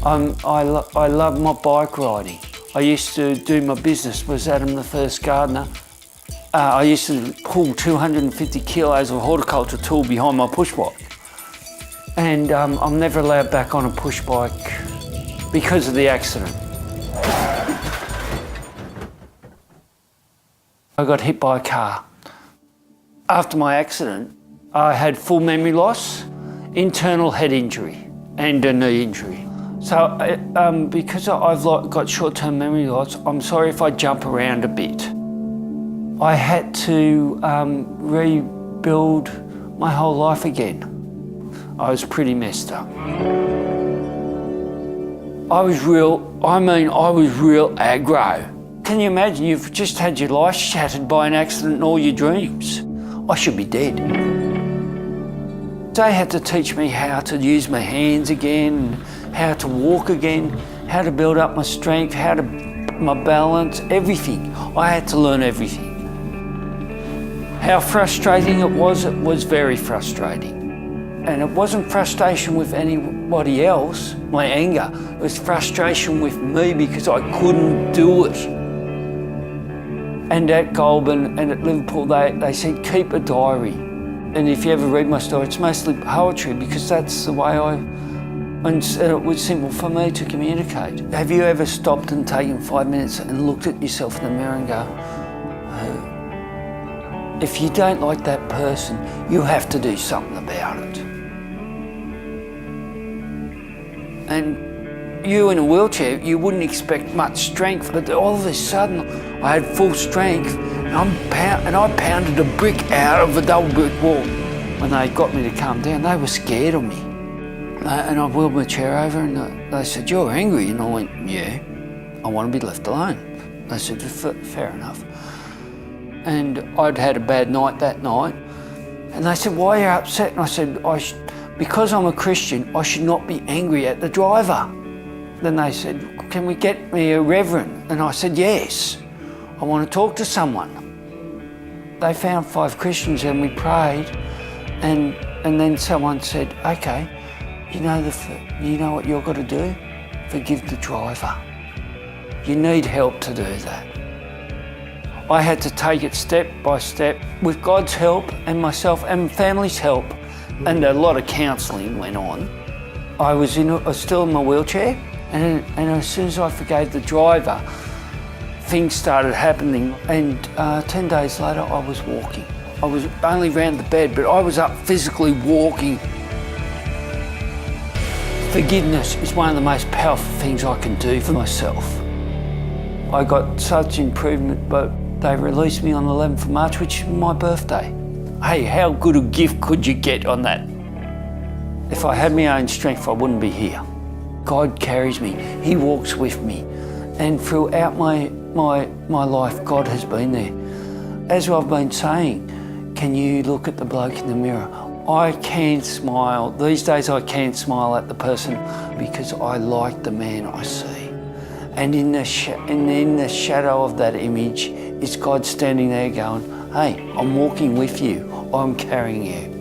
I love my bike riding. I used to do my business, was Adam the First Gardener. I used to pull 250 kilos of horticulture tool behind my push bike. And I'm never allowed back on a push bike because of the accident. I got hit by a car. After my accident, I had full memory loss, internal head injury and a knee injury. So because I've got short-term memory loss, I'm sorry if I jump around a bit. I had to rebuild my whole life again. I was pretty messed up. I was real aggro. Can you imagine, you've just had your life shattered by an accident and all your dreams? I should be dead. They had to teach me how to use my hands again, how to walk again, how to build up my strength, my balance, everything. I had to learn everything. How frustrating it was very frustrating. And it wasn't frustration with anybody else, my anger, it was frustration with me because I couldn't do it. And at Goulburn and at Liverpool, they said, keep a diary. And if you ever read my story, it's mostly poetry because that's the way and it was simple for me to communicate. Have you ever stopped and taken 5 minutes and looked at yourself in the mirror and go, oh. If you don't like that person, you have to do something about it. And you in a wheelchair, you wouldn't expect much strength, but all of a sudden I had full strength and I pounded a brick out of a double brick wall. When they got me to calm down, they were scared of me. And I wheeled my chair over and they said, you're angry? And I went, yeah, I want to be left alone. They said, fair enough. And I'd had a bad night that night. And they said, why are you upset? And I said, because I'm a Christian, I should not be angry at the driver. Then they said, can we get me a reverend? And I said, yes, I want to talk to someone. They found 5 Christians and we prayed. And then someone said, okay, you know what you've got to do? Forgive the driver. You need help to do that. I had to take it step by step with God's help and myself and family's help. And a lot of counselling went on. I was still in my wheelchair, and as soon as I forgave the driver, things started happening. And 10 days later, I was walking. I was only round the bed, but I was up physically walking. Forgiveness is one of the most powerful things I can do for myself. I got such improvement, but they released me on the 11th of March, which is my birthday. Hey, how good a gift could you get on that? If I had my own strength, I wouldn't be here. God carries me, He walks with me. And throughout my life, God has been there. As I've been saying, can you look at the bloke in the mirror? I can smile. These days I can smile at the person because I like the man I see. And in the shadow of that image is God standing there going, hey, I'm walking with you, I'm carrying you.